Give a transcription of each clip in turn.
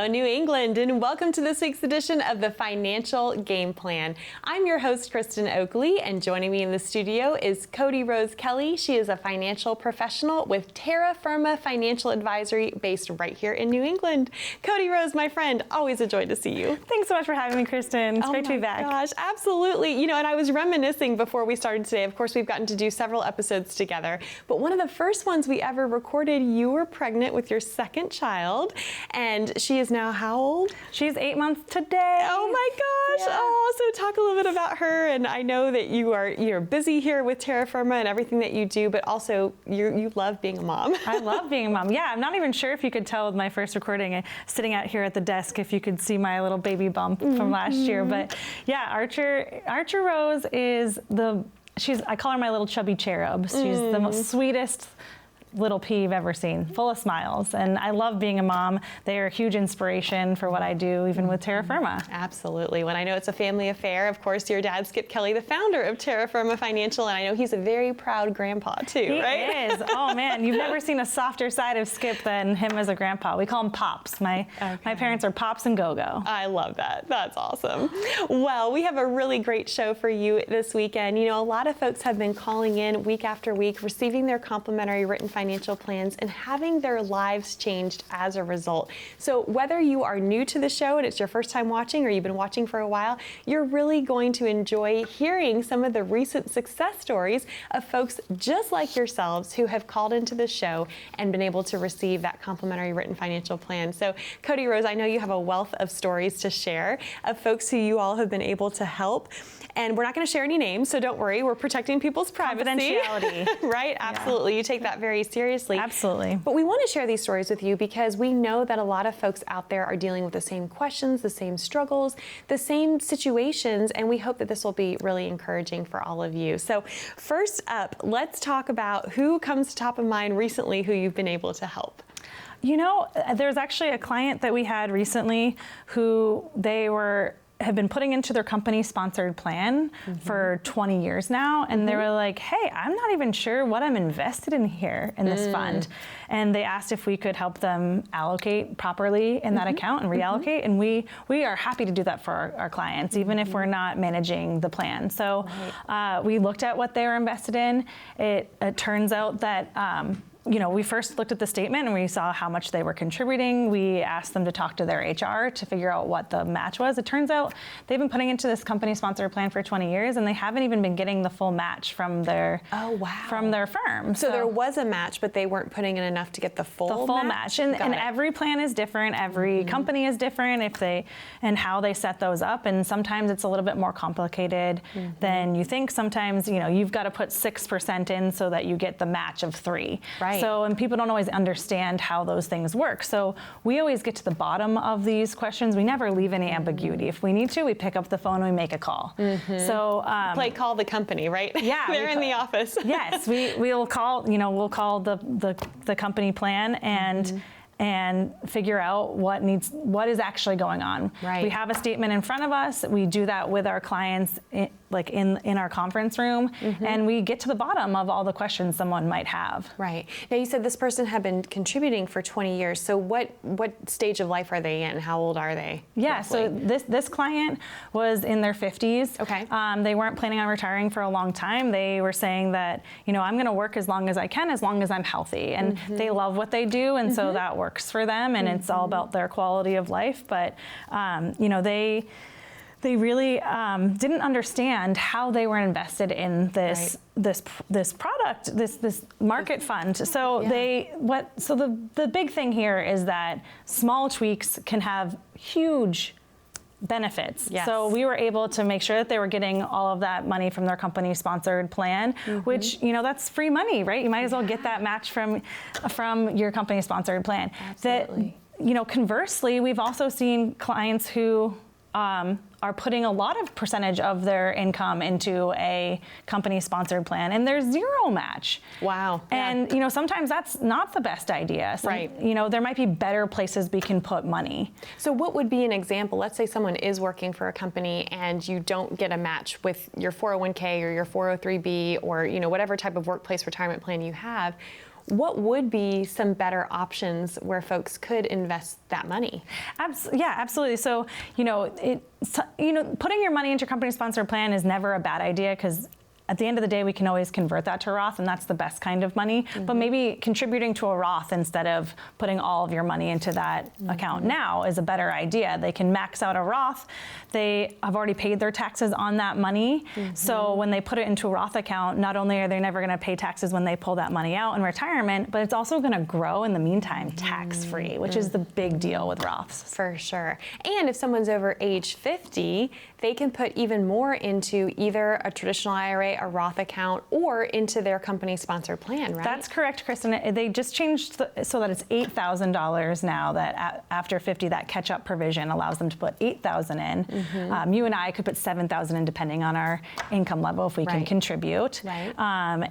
New England, and welcome to this week's edition of the Financial Game Plan. I'm your host, Kristen Oakley, and joining me in the studio is Cody Rose Kelly. She is a financial professional with Terra Firma Financial Advisory based right here in New England. Cody Rose, my friend, always a joy to see you. Thanks so much for having me, Kristen. It's great to be back. Oh my gosh, absolutely. You know, and I was reminiscing before we started today. Of course, we've gotten to do several episodes together, but one of the first ones we ever recorded, you were pregnant with your second child, and she is now how old? She's 8 months today. Oh my gosh. Yeah. Oh, so talk a little bit about her. And I know that you're busy here with Terra Firma and everything that you do, but also you love being a mom. I love being a mom. Yeah, I'm not even sure if you could tell with my first recording, sitting out here at the desk, if you could see my little baby bump from last year. But yeah, Archer Rose is I call her my little chubby cherub. She's the most sweetest little pea you've ever seen, full of smiles. And I love being a mom. They are a huge inspiration for what I do, even with Terra Firma. Absolutely. When I know it's a family affair, of course, your dad, 𝗀𝘀𝘀, the founder of Terra Firma Financial, and I know he's a very proud grandpa too, right? He is. Oh man, you've never seen a softer side of Skip than him as a grandpa. We call him Pops. My parents are Pops and Go-Go. I love that. That's awesome. Well, we have a really great show for you this weekend. You know, a lot of folks have been calling in week after week, receiving their complimentary written financial plans and having their lives changed as a result. So whether you are new to the show and it's your first time watching, or you've been watching for a while, you're really going to enjoy hearing some of the recent success stories of folks just like yourselves who have called into the show and been able to receive that complimentary written financial plan. So Cody Rose, I know you have a wealth of stories to share of folks who you all have been able to help. And we're not going to share any names, so don't worry. We're protecting people's privacy. Confidentiality. Right? Absolutely. You take that very seriously. Absolutely. But we want to share these stories with you because we know that a lot of folks out there are dealing with the same questions, the same struggles, the same situations, and we hope that this will be really encouraging for all of you. So first up, let's talk about who comes to top of mind recently who you've been able to help. You know, there's actually a client that we had recently who have been putting into their company-sponsored plan for 20 years now, and they were like, hey, I'm not even sure what I'm invested in here in this fund. And they asked if we could help them allocate properly in that account and reallocate, and we are happy to do that for our clients, even if we're not managing the plan. So we looked at what they were invested in. It turns out that you know, we first looked at the statement and we saw how much they were contributing. We asked them to talk to their HR to figure out what the match was. It turns out they've been putting into this company-sponsored plan for 20 years, and they haven't even been getting the full match from their from their firm. So there was a match, but they weren't putting in enough to get the full match. And every plan is different. Every company is different and how they set those up. And sometimes it's a little bit more complicated than you think. Sometimes, you know, you've got to put 6% in so that you get the match of 3%. Right. So, and people don't always understand how those things work. So we always get to the bottom of these questions. We never leave any ambiguity. If we need to, we pick up the phone and we make a call. So play call the company, right? Yeah, they're in the office. Yes, we'll call. You know, we'll call the company plan and figure out what is actually going on. Right. We have a statement in front of us. We do that with our clients in our conference room, and we get to the bottom of all the questions someone might have. Right. Now you said this person had been contributing for 20 years. So what stage of life are they in? How old are they? Yeah, roughly? so this client was in their 50s. Okay. They weren't planning on retiring for a long time. They were saying that, you know, I'm going to work as long as I can, as long as I'm healthy. And they love what they do, and so that works for them, and it's all about their quality of life. But, you know, they really didn't understand how they were invested in this product, this market fund. So the big thing here is that small tweaks can have huge benefits. Yes. So we were able to make sure that they were getting all of that money from their company sponsored plan, which, you know, that's free money, right? You might as well get that match from your company sponsored plan. Absolutely. That, you know, conversely, we've also seen clients who are putting a lot of percentage of their income into a company-sponsored plan, and there's zero match. Wow. And you know, sometimes that's not the best idea. Right. You know, there might be better places we can put money. So what would be an example? Let's say someone is working for a company and you don't get a match with your 401k or your 403b or, you know, whatever type of workplace retirement plan you have. what would be some better options where folks could invest that money? Yeah, absolutely. So, putting your money into your company-sponsored plan is never a bad idea, because at the end of the day, we can always convert that to Roth, and that's the best kind of money. But maybe contributing to a Roth instead of putting all of your money into that account now is a better idea. They can max out a Roth. They have already paid their taxes on that money. So when they put it into a Roth account, not only are they never going to pay taxes when they pull that money out in retirement, but it's also going to grow in the meantime tax-free, which is the big deal with Roths. For sure. And if someone's over age 50, they can put even more into either a traditional IRA, a Roth account, or into their company-sponsored plan, right? That's correct, Kristen. They just changed so that it's $8,000 now, that after 50, that catch-up provision allows them to put $8,000 in. You and I could put $7,000 in depending on our income level if we can contribute. Right.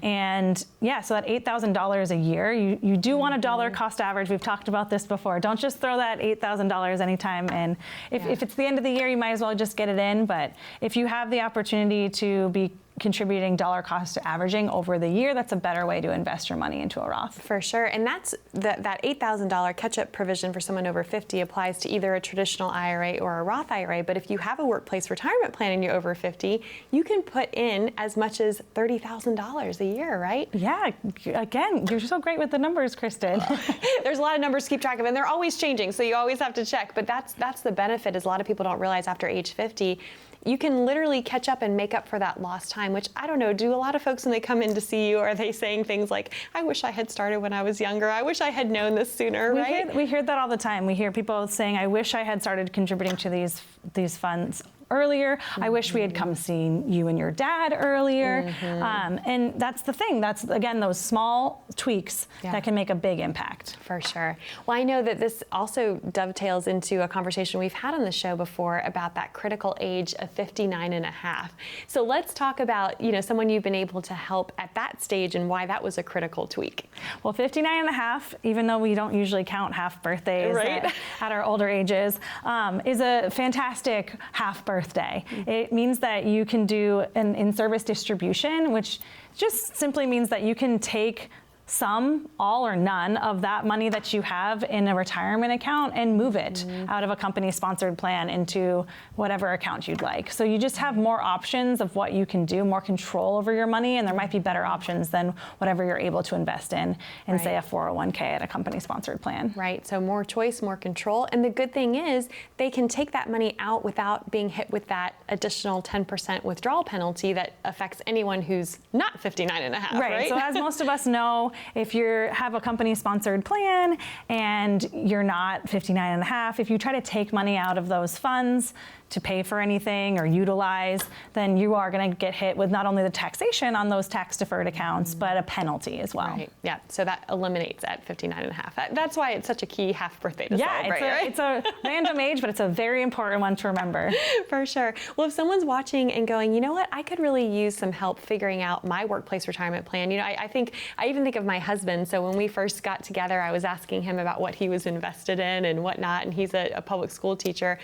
And yeah, so that $8,000 a year, you do want a dollar cost average. We've talked about this before. Don't just throw that $8,000 anytime in. If it's the end of the year, you might as well just get it in. But if you have the opportunity to be contributing dollar cost averaging over the year, that's a better way to invest your money into a Roth. For sure. And that's that $8,000 catch-up provision for someone over 50 applies to either a traditional IRA or a Roth IRA. But if you have a workplace retirement plan and you're over 50, you can put in as much as $30,000 a year, right? Yeah. Again, you're so great with the numbers, Kristen. There's a lot of numbers to keep track of, and they're always changing, so you always have to check. But that's the benefit, is a lot of people don't realize after age 50, you can literally catch up and make up for that lost time, which, I don't know, do a lot of folks when they come in to see you, are they saying things like, I wish I had started when I was younger, I wish I had known this sooner, right? We hear that all the time. We hear people saying, I wish I had started contributing to these funds earlier. I wish we had come seeing you and your dad earlier. And that's the thing. That's, again, those small tweaks that can make a big impact. For sure. Well, I know that this also dovetails into a conversation we've had on the show before about that critical age of 59 and a half. So let's talk about, someone you've been able to help at that stage and why that was a critical tweak. Well, 59 and a half, even though we don't usually count half birthdays at our older ages, is a fantastic half birthday. It means that you can do an in-service distribution, which just simply means that you can take some, all or none of that money that you have in a retirement account and move it out of a company-sponsored plan into whatever account you'd like. So you just have more options of what you can do, more control over your money, and there might be better options than whatever you're able to invest in say, a 401k at a company-sponsored plan. Right, so more choice, more control. And the good thing is they can take that money out without being hit with that additional 10% withdrawal penalty that affects anyone who's not 59 and a half, right? So as most of us know, if you have a company-sponsored plan and you're not 59 and a half, if you try to take money out of those funds to pay for anything or utilize, then you are going to get hit with not only the taxation on those tax-deferred accounts, but a penalty as well. Right. Yeah, so that eliminates at 59 and a half. That's why it's such a key half birthday to celebrate, it's a random age, but it's a very important one to remember. For sure. Well, if someone's watching and going, you know what, I could really use some help figuring out my workplace retirement plan. I even think of my husband. So when we first got together, I was asking him about what he was invested in and whatnot, and he's a public school teacher.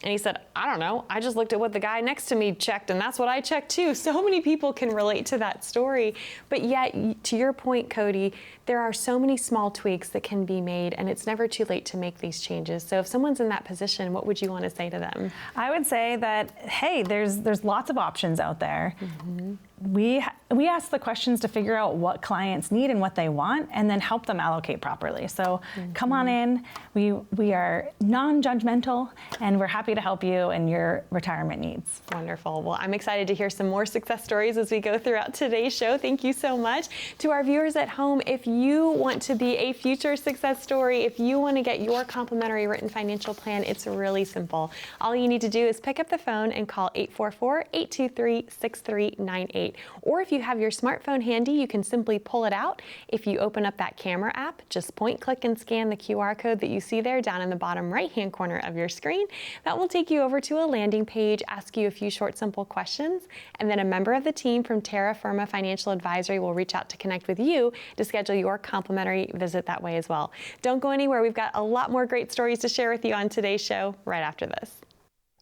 And he said, I don't know, I just looked at what the guy next to me checked, and that's what I checked too. So many people can relate to that story. But yet, to your point, Cody, there are so many small tweaks that can be made, and it's never too late to make these changes. So if someone's in that position, what would you want to say to them? I would say that, hey, there's lots of options out there. We ask the questions to figure out what clients need and what they want, and then help them allocate properly. So come on in. We are non-judgmental, and we're happy to help you in your retirement needs. Wonderful. Well, I'm excited to hear some more success stories as we go throughout today's show. Thank you so much. To our viewers at home, if you want to be a future success story, if you want to get your complimentary written financial plan, it's really simple. All you need to do is pick up the phone and call 844-823-6398. Or if you have your smartphone handy, you can simply pull it out. If you open up that camera app, just point, click, and scan the QR code that you see there down in the bottom right-hand corner of your screen. That will take you over to a landing page, ask you a few short, simple questions, and then a member of the team from Terra Firma Financial Advisory will reach out to connect with you to schedule your complimentary visit that way as well. Don't go anywhere. We've got a lot more great stories to share with you on today's show right after this.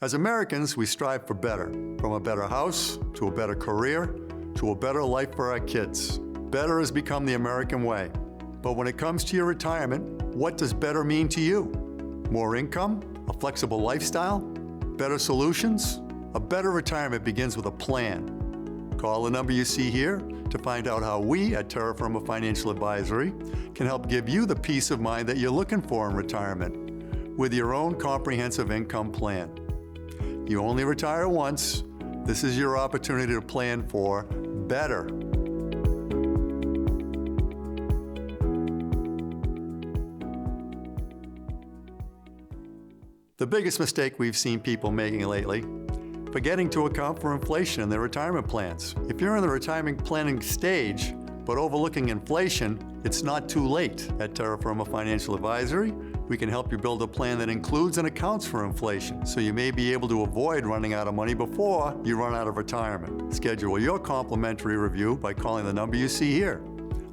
As Americans, we strive for better, from a better house to a better career to a better life for our kids. Better has become the American way. But when it comes to your retirement, what does better mean to you? More income? A flexible lifestyle? Better solutions? A better retirement begins with a plan. Call the number you see here to find out how we at Terra Firma Financial Advisory can help give you the peace of mind that you're looking for in retirement with your own comprehensive income plan. You only retire once. This is your opportunity to plan for better. The biggest mistake we've seen people making lately, forgetting to account for inflation in their retirement plans. If you're in the retirement planning stage, but overlooking inflation, it's not too late. At Terra Firma Financial Advisory, we can help you build a plan that includes and accounts for inflation, so you may be able to avoid running out of money before you run out of retirement. Schedule your complimentary review by calling the number you see here.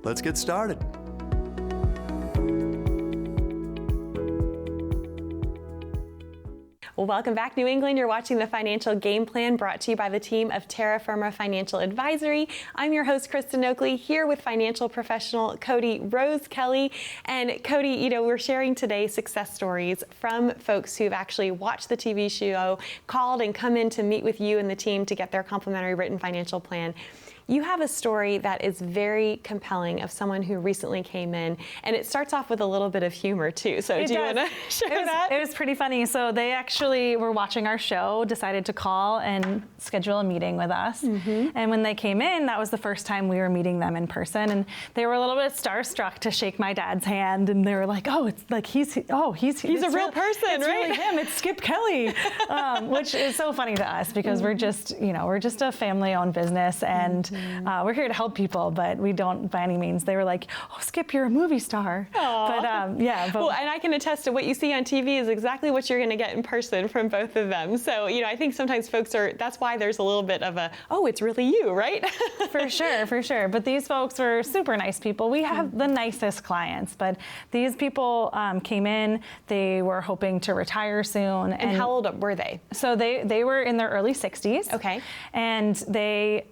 Let's get started. Well, welcome back, New England. You're watching the Financial Game Plan brought to you by the team of Terra Firma Financial Advisory. I'm your host, Kristen Oakley, here with financial professional Cody Rose Kelly. And Cody, you know, we're sharing today success stories from folks who've actually watched the TV show, called and come in to meet with you and the team to get their complimentary written financial plan. You have a story that is very compelling of someone who recently came in, and it starts off with a little bit of humor too. So do you want to share that? It was pretty funny. So they actually were watching our show, decided to call and schedule a meeting with us. And when they came in, that was the first time we were meeting them in person, and they were a little bit starstruck to shake my dad's hand, and they were like, "Oh, it's like he's a real person, it's right? Really him. It's 𝗀𝘃 which is so funny to us because we're just a family-owned business, and we're here to help people, but we don't by any means. They were like, "Oh, Skip, you're a movie star." But yeah. Well, and I can attest to what you see on TV is exactly what you're going to get in person from both of them. So, you know, I think sometimes folks that's why there's a little bit of a, oh, it's really you, right? For sure. But these folks were super nice people. We have the nicest clients, but these people came in, they were hoping to retire soon. And how old were they? So they were in their early 60s. Okay. And they,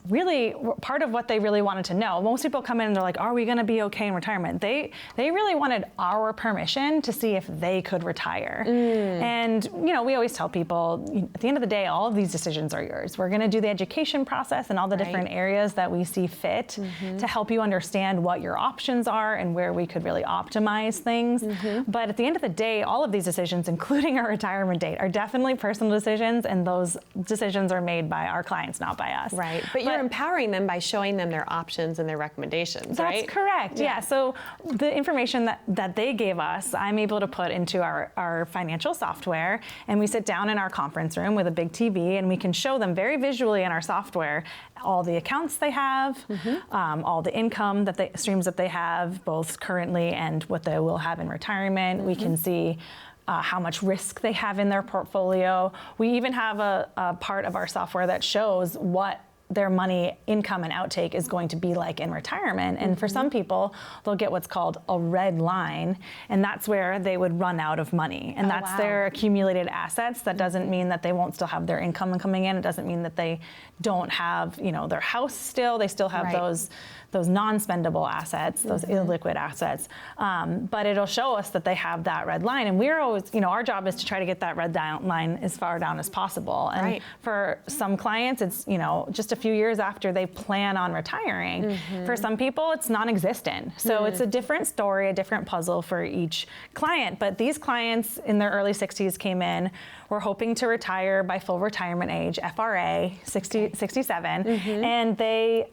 really part of what they really wanted to know. Most people come in and they're like, are we going to be okay in retirement? They really wanted our permission to see if they could retire. And, you know, we always tell people, at the end of the day, all of these decisions are yours. We're going to do the education process and all the different areas that we see fit to help you understand what your options are and where we could really optimize things. But at the end of the day, all of these decisions, including our retirement date, are definitely personal decisions, and those decisions are made by our clients, not by us. Right. But you're empowering them by showing them their options and their recommendations, right? That's correct, yeah. So the information that they gave us, I'm able to put into our financial software, and we sit down in our conference room with a big TV, and we can show them very visually in our software all the accounts they have, all the income streams that they have, both currently and what they will have in retirement. We can see how much risk they have in their portfolio. We even have a part of our software that shows what their money income and outtake is going to be like in retirement. And for some people, they'll get what's called a red line, and that's where they would run out of money. And that's their accumulated assets. That doesn't mean that they won't still have their income coming in. It doesn't mean that they don't have, you know, their house still. They still have those non-spendable assets, those illiquid assets. But it'll show us that they have that red line. And we're always, you know, our job is to try to get that red line as far down as possible. And for some clients, it's, you know, just a few years after they plan on retiring. For some people, it's non-existent. So it's a different story, a different puzzle for each client. But these clients in their early 60s came in, were hoping to retire by full retirement age, FRA, 67. And they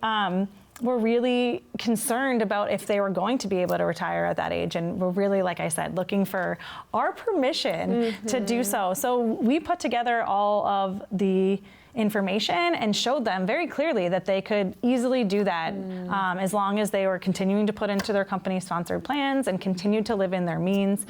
were really concerned about if they were going to be able to retire at that age, and were really, like I said, looking for our permission to do so. So we put together all of the information and showed them very clearly that they could easily do that as long as they were continuing to put into their company-sponsored plans and continue to live in their means.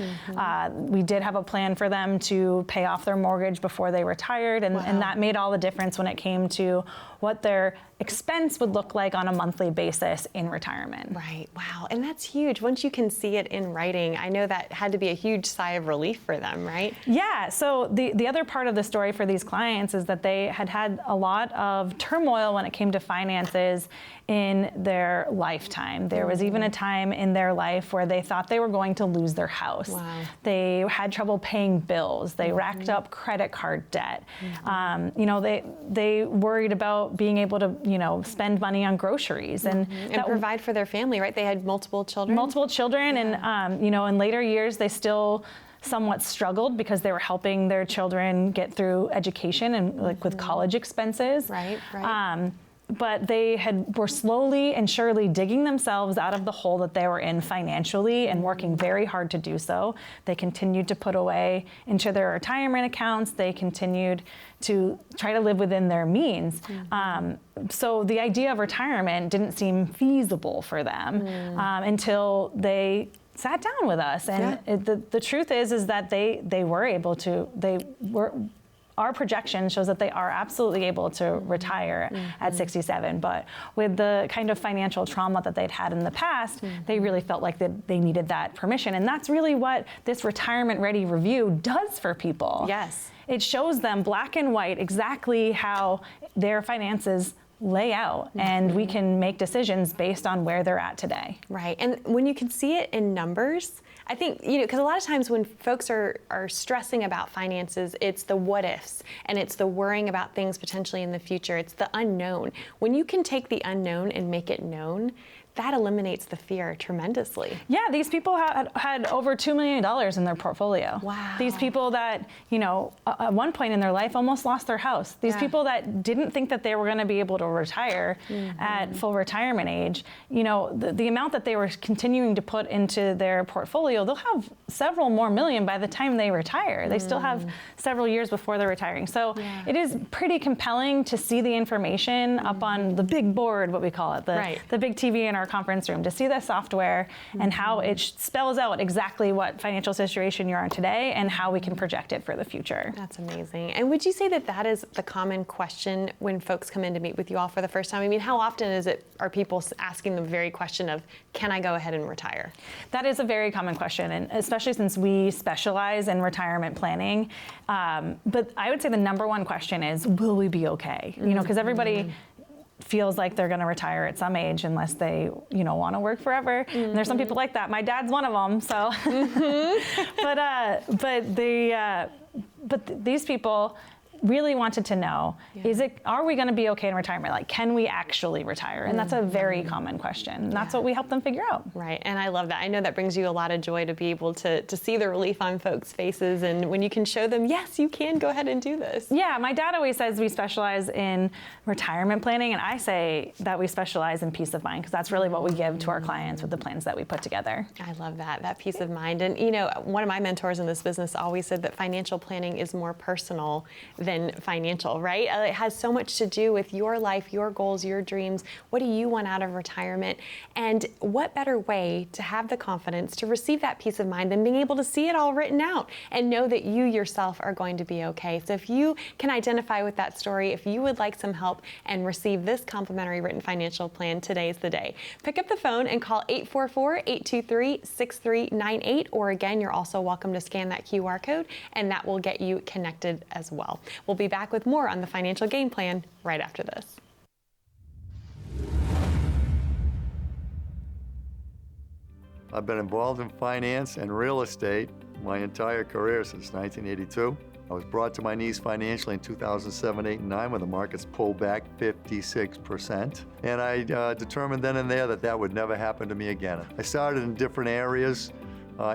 We did have a plan for them to pay off their mortgage before they retired, and that made all the difference when it came to what their expense would look like on a monthly basis in retirement. Right, wow, and that's huge. Once you can see it in writing, I know that had to be a huge sigh of relief for them, right? Yeah, so the other part of the story for these clients is that they had had a lot of turmoil when it came to finances in their lifetime. There was even a time in their life where they thought they were going to lose their house. Wow. They had trouble paying bills. They racked up credit card debt. You know, they worried about being able to, you know, spend money on groceries and provide for their family, right? They had multiple children. Multiple children, and you know, in later years, they still somewhat struggled because they were helping their children get through education and like with college expenses. Right. But they were slowly and surely digging themselves out of the hole that they were in financially and working very hard to do so. They continued to put away into their retirement accounts. They continued to try to live within their means. So the idea of retirement didn't seem feasible for them until they sat down with us. And the truth is that they were able to, our projection shows that they are absolutely able to retire at 67, but with the kind of financial trauma that they'd had in the past, they really felt like they needed that permission. And that's really what this Retirement Ready review does for people. Yes. It shows them black and white exactly how their finances lay out, and we can make decisions based on where they're at today. Right, and when you can see it in numbers, I think, you know, because a lot of times when folks are stressing about finances, it's the what ifs, and it's the worrying about things potentially in the future. It's the unknown. When you can take the unknown and make it known, that eliminates the fear tremendously. Yeah, these people had over $2 million in their portfolio. Wow. These people that, you know, at one point in their life almost lost their house. These people that didn't think that they were going to be able to retire at full retirement age, you know, the amount that they were continuing to put into their portfolio, they'll have several more million by the time they retire. They still have several years before they're retiring. So it is pretty compelling to see the information up on the big board, what we call it, the big TV in our conference room, to see the software and how it spells out exactly what financial situation you're in today and how we can project it for the future. That's amazing. And would you say that that is the common question when folks come in to meet with you all for the first time? I mean, how often are people asking the very question of, can I go ahead and retire? That is a very common question, and especially since we specialize in retirement planning. But I would say the number one question is, will we be okay? You know, because everybody feels like they're going to retire at some age unless they, you know, want to work forever. And there's some people like that. My dad's one of them. So, but these people really wanted to know, are we going to be okay in retirement? Like, can we actually retire? And that's a very common question. And that's what we help them figure out. Right, and I love that. I know that brings you a lot of joy to be able to see the relief on folks' faces, and when you can show them, yes, you can go ahead and do this. Yeah, my dad always says we specialize in retirement planning, and I say that we specialize in peace of mind, because that's really what we give to our clients with the plans that we put together. I love that peace of mind. And you know, one of my mentors in this business always said that financial planning is more personal than financial, right? It has so much to do with your life, your goals, your dreams. What do you want out of retirement? And what better way to have the confidence to receive that peace of mind than being able to see it all written out and know that you yourself are going to be okay. So if you can identify with that story, if you would like some help and receive this complimentary written financial plan, today's the day. Pick up the phone and call 844-823-6398, or again, you're also welcome to scan that QR code and that will get you connected as well. We'll be back with more on the Financial Game Plan right after this. I've been involved in finance and real estate my entire career since 1982. I was brought to my knees financially in 2007, 8, and 9 when the markets pulled back 56%. And I determined then and there that would never happen to me again. I started in different areas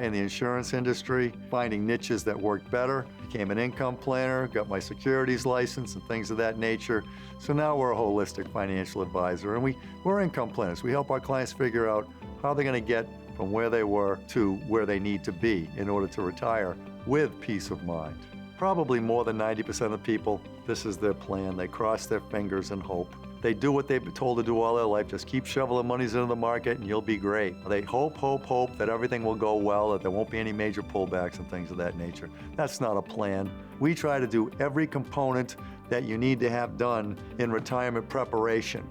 in the insurance industry, finding niches that worked better, became an income planner, got my securities license and things of that nature. So now we're a holistic financial advisor, and we're income planners. We help our clients figure out how they're going to get from where they were to where they need to be in order to retire with peace of mind. Probably more than 90% of people, this is their plan. They cross their fingers and hope. They do what they've been told to do all their life. Just keep shoveling monies into the market and you'll be great. They hope that everything will go well, that there won't be any major pullbacks and things of that nature. That's not a plan. We try to do every component that you need to have done in retirement preparation.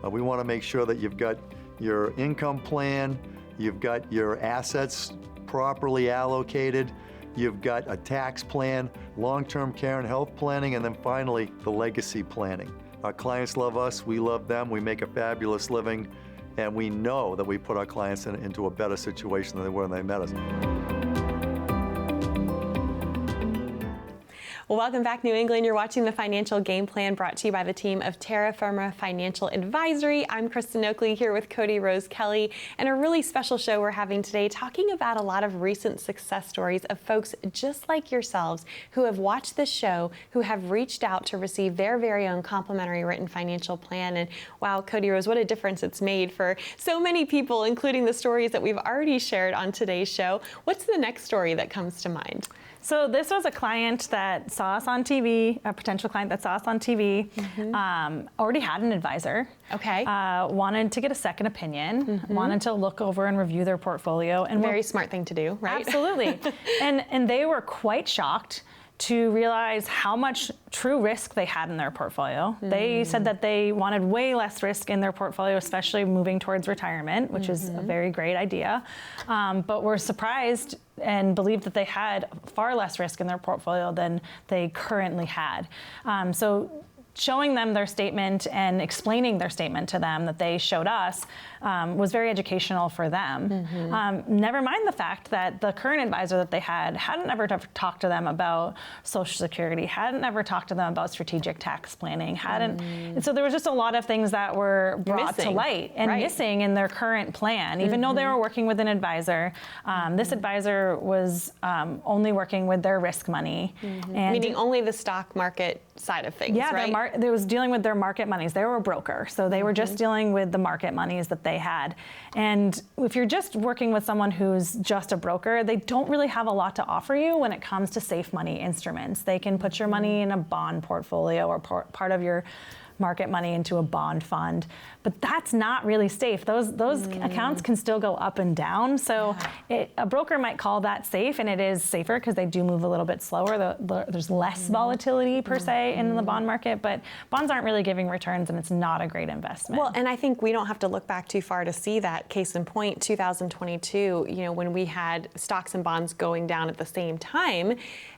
We want to make sure that you've got your income plan, you've got your assets properly allocated, you've got a tax plan, long-term care and health planning, and then finally, the legacy planning. Our clients love us, we love them, we make a fabulous living, and we know that we put our clients into a better situation than they were when they met us. Well, welcome back, New England. You're watching The Financial Game Plan, brought to you by the team of Terra Firma Financial Advisory. I'm Kristen Oakley here with Cody Rose Kelly, and a really special show we're having today, talking about a lot of recent success stories of folks just like yourselves who have watched this show, who have reached out to receive their very own complimentary written financial plan. And wow, Cody Rose, what a difference it's made for so many people, including the stories that we've already shared on today's show. What's the next story that comes to mind? So this was a client that saw us on TV, a potential client that saw us on TV, already had an advisor. Okay. Wanted to get a second opinion, wanted to look over and review their portfolio. And very smart thing to do, right? Absolutely. and they were quite shocked to realize how much true risk they had in their portfolio. They said that they wanted way less risk in their portfolio, especially moving towards retirement, which is a very great idea. But were surprised and believed that they had far less risk in their portfolio than they currently had. So showing them their statement and explaining their statement to them that they showed us was very educational for them. Never mind the fact that the current advisor that they hadn't ever talked to them about Social Security, hadn't ever talked to them about strategic tax planning, and so there was just a lot of things that were brought to light and missing in their current plan. Even though they were working with an advisor, this advisor was only working with their risk money. And meaning only the stock market side of things, yeah, right? they was dealing with their market monies. They were a broker, so they were just dealing with the market monies that they had. And if you're just working with someone who's just a broker, they don't really have a lot to offer you when it comes to safe money instruments. They can put your money in a bond portfolio or part of your market money into a bond fund, but that's not really safe. Those accounts can still go up and down. So a broker might call that safe, and it is safer because they do move a little bit slower. There's less volatility per se in the bond market, but bonds aren't really giving returns, and it's not a great investment. Well, and I think we don't have to look back too far to see that. Case in point, 2022, when we had stocks and bonds going down at the same time,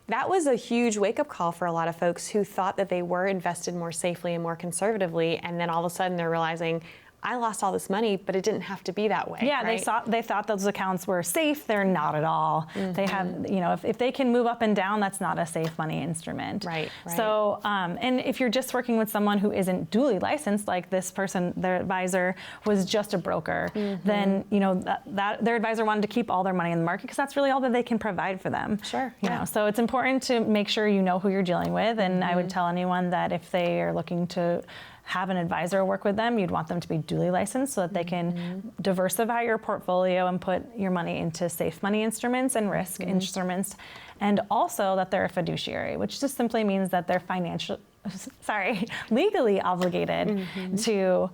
that was a huge wake-up call for a lot of folks who thought that they were invested more safely and more conservatively, and then all of a sudden they're realizing, I lost all this money, but it didn't have to be that way. Yeah, right? they thought those accounts were safe. They're not at all. They have, if they can move up and down, that's not a safe money instrument. Right. So, and if you're just working with someone who isn't duly licensed, like this person, their advisor was just a broker, then that their advisor wanted to keep all their money in the market because that's really all that they can provide for them. Sure. You know, so it's important to make sure you know who you're dealing with, and I would tell anyone that if they are looking to have an advisor work with them, you'd want them to be duly licensed so that they can diversify your portfolio and put your money into safe money instruments and risk instruments, and also that they're a fiduciary, which just simply means that they're legally obligated to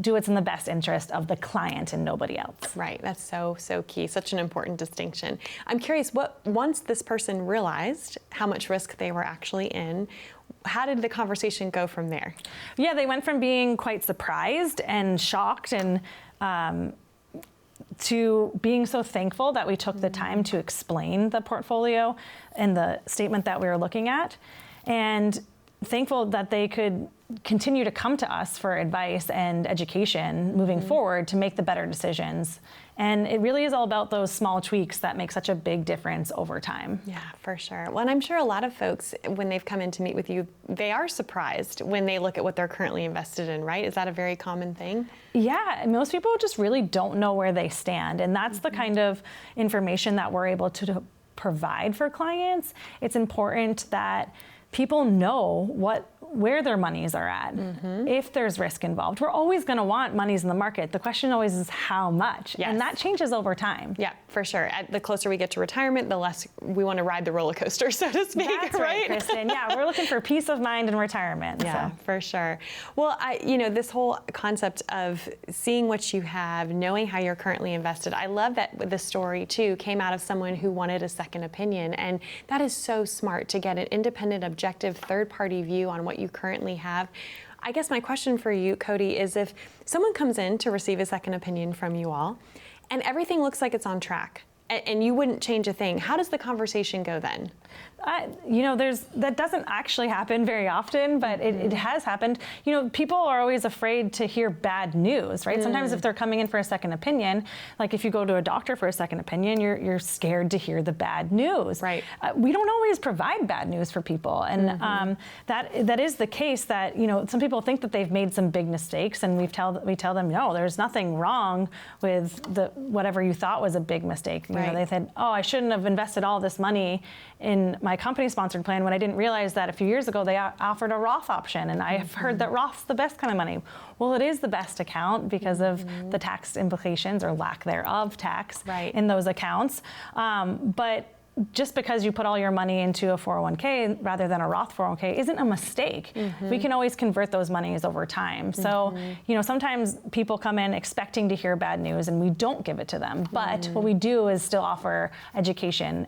do what's in the best interest of the client and nobody else. Right, that's so key, such an important distinction. I'm curious, once this person realized how much risk they were actually in, how did the conversation go from there? Yeah, they went from being quite surprised and shocked and to being so thankful that we took the time to explain the portfolio and the statement that we were looking at, and thankful that they could continue to come to us for advice and education moving forward to make the better decisions. And it really is all about those small tweaks that make such a big difference over time. Yeah, for sure. Well, and I'm sure a lot of folks, when they've come in to meet with you, they are surprised when they look at what they're currently invested in, right? Is that a very common thing? Yeah, most people just really don't know where they stand. And that's the kind of information that we're able to provide for clients. It's important that people know where their monies are at, if there's risk involved. We're always going to want monies in the market. The question always is how much, and that changes over time. Yeah, for sure. The closer we get to retirement, the less we want to ride the roller coaster, so to speak. That's right, Kristen. Yeah, we're looking for peace of mind in retirement. Yeah, for sure. Well, this whole concept of seeing what you have, knowing how you're currently invested, I love that the story too came out of someone who wanted a second opinion, and that is so smart to get an independent, objective, third-party view on what you currently have. I guess my question for you, Cody, is if someone comes in to receive a second opinion from you all, and everything looks like it's on track, and you wouldn't change a thing, how does the conversation go then? You know, that doesn't actually happen very often, but it has happened. You know, people are always afraid to hear bad news, right? Sometimes if they're coming in for a second opinion, like if you go to a doctor for a second opinion, you're scared to hear the bad news. Right. We don't always provide bad news for people, and that is the case. That, you know, some people think that they've made some big mistakes, and we tell them, no, there's nothing wrong with whatever you thought was a big mistake. You know, they said, oh, I shouldn't have invested all this money in my company-sponsored plan when I didn't realize that a few years ago they offered a Roth option, and I've heard that Roth's the best kind of money. Well, it is the best account because of the tax implications or lack thereof tax in those accounts. But just because you put all your money into a 401k rather than a Roth 401k isn't a mistake. We can always convert those monies over time. So, you know, sometimes people come in expecting to hear bad news and we don't give it to them. But what we do is still offer education,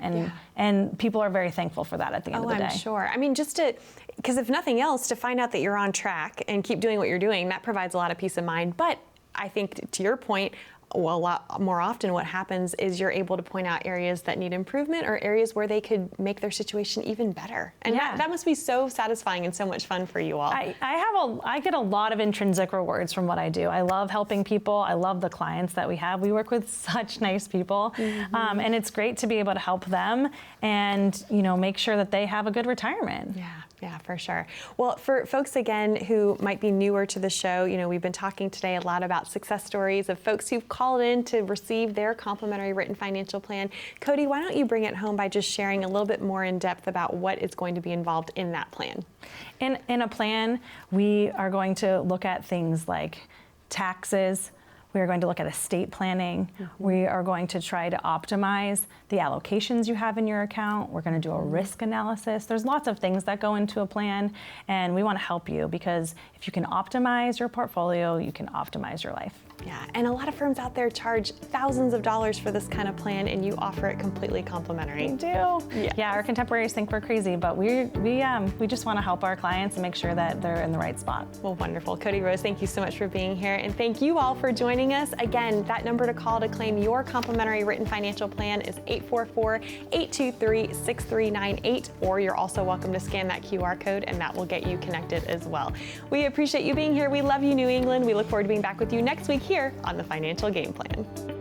and people are very thankful for that at the end of the day. I'm sure. I mean, because if nothing else, to find out that you're on track and keep doing what you're doing, that provides a lot of peace of mind. But I think, to your point, well, a lot more often what happens is you're able to point out areas that need improvement or areas where they could make their situation even better. And that must be so satisfying and so much fun for you all. I get a lot of intrinsic rewards from what I do. I love helping people. I love the clients that we have. We work with such nice people. And it's great to be able to help them and, you know, make sure that they have a good retirement. Yeah, for sure. Well, for folks, again, who might be newer to the show, you know, we've been talking today a lot about success stories of folks who've called in to receive their complimentary written financial plan. Cody, why don't you bring it home by just sharing a little bit more in depth about what is going to be involved in that plan? In a plan, we are going to look at things like taxes. We are going to look at estate planning. We are going to try to optimize the allocations you have in your account. We're going to do a risk analysis. There's lots of things that go into a plan, and we want to help you because if you can optimize your portfolio, you can optimize your life. Yeah, and a lot of firms out there charge thousands of dollars for this kind of plan, and you offer it completely complimentary. We do. Yeah, our contemporaries think we're crazy, but we just want to help our clients and make sure that they're in the right spot. Well, wonderful. Cody Rose, thank you so much for being here, and thank you all for joining us. Again, that number to call to claim your complimentary written financial plan is 844-823-6398, or you're also welcome to scan that QR code, and that will get you connected as well. We appreciate you being here. We love you, New England. We look forward to being back with you next week here on the Financial Game Plan.